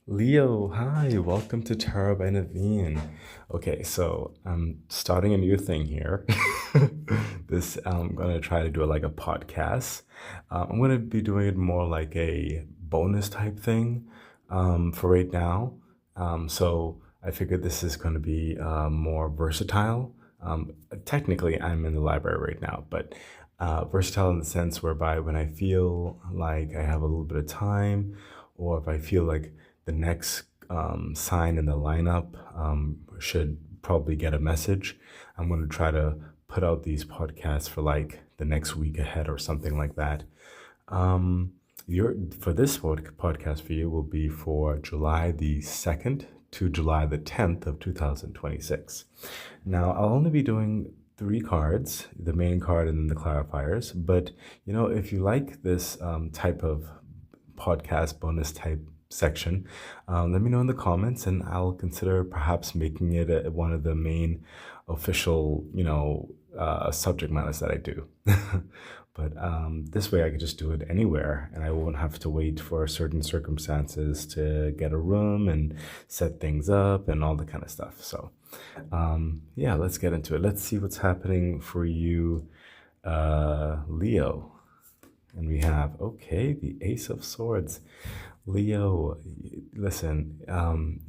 Leo, hi, welcome to Tarot by Naveen. Okay, so I'm starting a new thing here. I'm gonna try to do it like a podcast. I'm gonna be doing it more like a bonus type thing for right now. So I figured this is gonna be more versatile. Technically, I'm in the library right now, but versatile in the sense whereby when I feel like I have a little bit of time, or if I feel like the next sign in the lineup should probably get a message. I'm going to try to put out these podcasts for like the next week ahead or something like that. Um, your for this podcast for you will be for July the 2nd to July the 10th of 2026. Now, I'll only be doing three cards, the main card and then the clarifiers. But, if you like this type of podcast bonus type section, let me know in the comments and I'll consider perhaps making it one of the main official, subject matters that I do. But this way I could just do it anywhere and I won't have to wait for certain circumstances to get a room and set things up and all the kind of stuff. So, yeah, let's get into it. Let's see what's happening for you, Leo. And we have, okay, the Ace of Swords. Leo, listen, I'm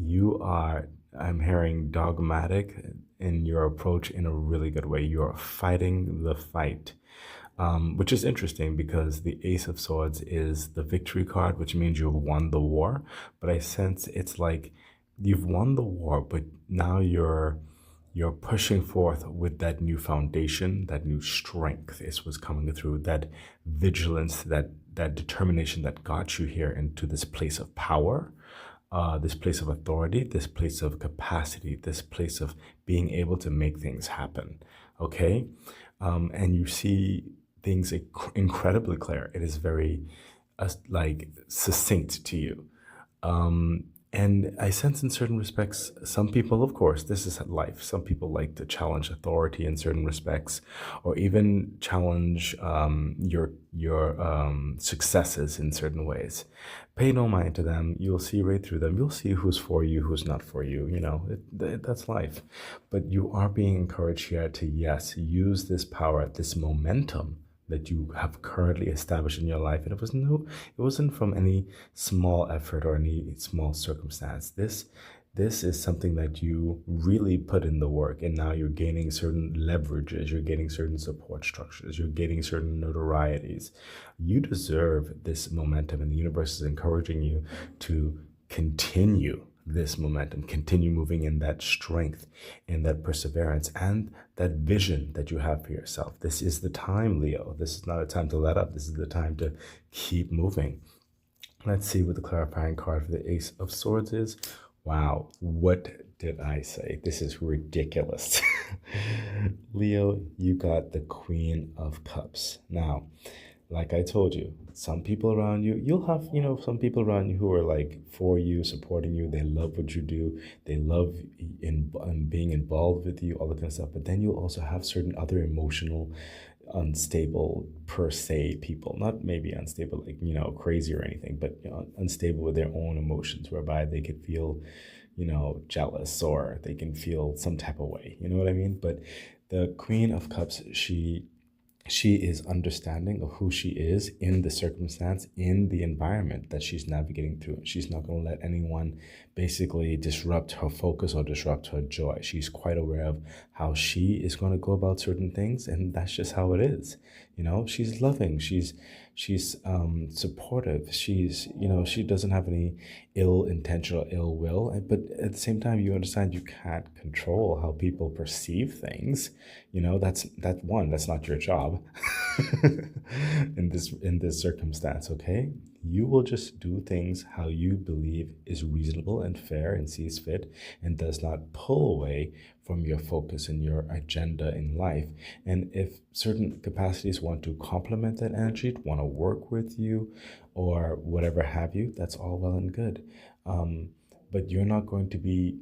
hearing dogmatic in your approach in a really good way. You're fighting the fight, which is interesting because the Ace of Swords is the victory card, which means you've won the war. But I sense it's like you've won the war, but now you're pushing forth with that new foundation, that new strength is what's coming through, that vigilance, that determination that got you here into this place of power, this place of authority, this place of capacity, this place of being able to make things happen. Okay, and you see things incredibly clear. It is very like succinct to you. And I sense in certain respects, some people, of course, this is life. Some people like to challenge authority in certain respects, or even challenge your successes in certain ways. Pay no mind to them. You'll see right through them. You'll see who's for you, who's not for you. That's life. But you are being encouraged here to, yes, use this power, this momentum that you have currently established in your life. And it wasn't from any small effort or any small circumstance. This is something that you really put in the work, and now you're gaining certain leverages, you're getting certain support structures, you're getting certain notorieties. You deserve this momentum, and the universe is encouraging you to continue this momentum, continue moving in that strength, in that perseverance, and that vision that you have for yourself. This is the time, Leo. This is not a time to let up. This is the time to keep moving. Let's see what the clarifying card for the Ace of Swords is. Wow, what did I say? This is ridiculous. Leo, you got the Queen of Cups. Now, like I told you, some people around you, you'll have, some people around you who are like for you, supporting you. They love what you do. They love in being involved with you, all that kind of stuff. But then you'll also have certain other emotional, unstable per se people, not maybe unstable like crazy or anything, but unstable with their own emotions, whereby they could feel jealous, or they can feel some type of way, you know what I mean? But the Queen of Cups, she is understanding of who she is in the circumstance, in the environment that she's navigating through. She's not going to let anyone basically disrupt her focus or disrupt her joy. She's quite aware of how she is going to go about certain things, and that's just how it is. She's loving, she's supportive, she's she doesn't have any ill intention or ill will, but at the same time you understand you can't control how people perceive things. That's not your job in this circumstance. Okay, you will just do things how you believe is reasonable and fair and sees fit, and does not pull away from your focus and your agenda in life. And if certain capacities want to complement that energy, want to work with you, or whatever have you, that's all well and good. but you're not going to be,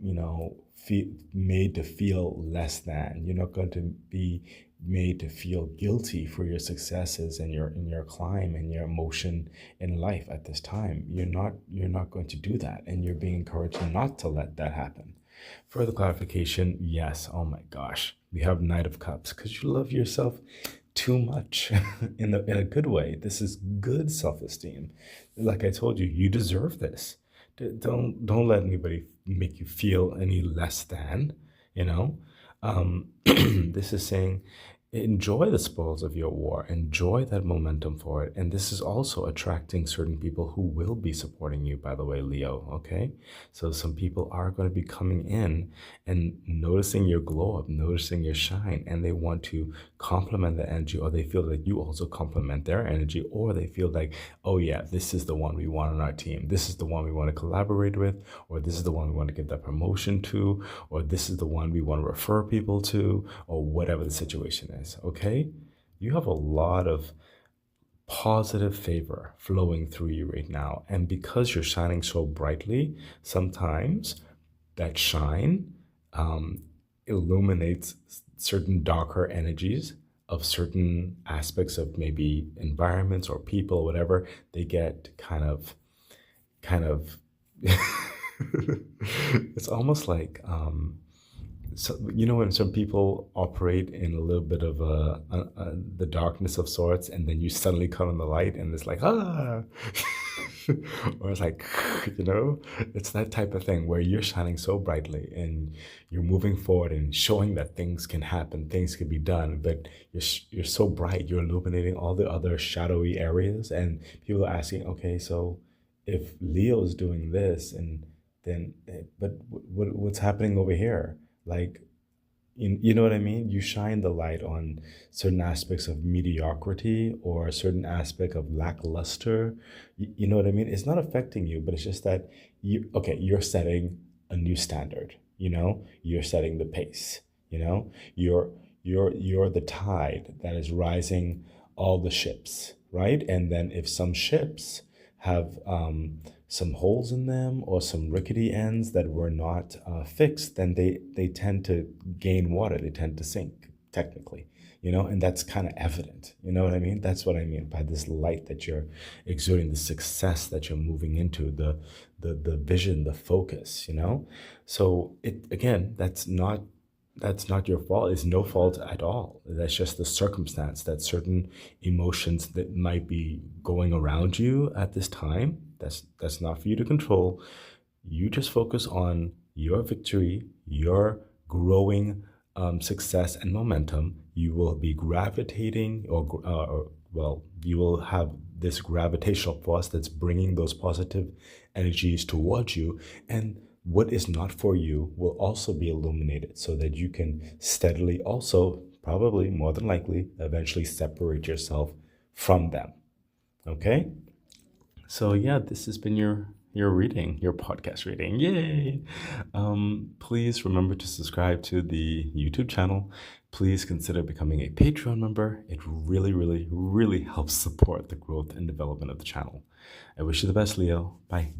made to feel less than. You're not going to be made to feel guilty for your successes and your climb and your emotion in life at this time. You're not going to do that, and you're being encouraged not to let that happen. Further clarification, yes, oh my gosh, we have Knight of Cups because you love yourself too much in a good way. This is good self-esteem. Like I told you, you deserve this. Don't let anybody make you feel any less than, you know. This is saying enjoy the spoils of your war, enjoy that momentum for it. And this is also attracting certain people who will be supporting you, by the way, Leo. Okay, so some people are going to be coming in and noticing your glow up, noticing your shine, and they want to complement the energy, or they feel that you also complement their energy, or they feel like, oh yeah, this is the one we want on our team, this is the one we want to collaborate with, or this is the one we want to give that promotion to, or this is the one we want to refer people to, or whatever the situation is. Okay, you have a lot of positive favor flowing through you right now, and because you're shining so brightly, sometimes that shine illuminates certain darker energies of certain aspects of maybe environments or people or whatever. They get kind of it's almost like so when some people operate in a little bit of the darkness of sorts, and then you suddenly come in the light, and it's like or it's like it's that type of thing where you're shining so brightly and you're moving forward and showing that things can happen, things can be done, but you're so bright, you're illuminating all the other shadowy areas, and people are asking, okay, so if Leo's doing this, and then but what's happening over here? Like, you know what I mean? You shine the light on certain aspects of mediocrity or a certain aspect of lackluster. You know what I mean? It's not affecting you, but it's just that you're setting a new standard. You're setting the pace. You're the tide that is rising all the ships, right? And then if some ships have some holes in them or some rickety ends that were not fixed, then they tend to gain water. They tend to sink, technically, and that's kind of evident. You know what I mean? That's what I mean by this light that you're exuding, the success that you're moving into, the vision, the focus, So again, that's not your fault. It's no fault at all. That's just the circumstance that certain emotions that might be going around you at this time, that's not for you to control. You just focus on your victory, your growing success and momentum. You will be gravitating, you will have this gravitational force that's bringing those positive energies towards you, and what is not for you will also be illuminated, so that you can steadily also, probably more than likely, eventually separate yourself from them. Okay? So yeah, this has been your reading, your podcast reading. Yay! Please remember to subscribe to the YouTube channel. Please consider becoming a Patreon member. It really, really, really helps support the growth and development of the channel. I wish you the best, Leo. Bye.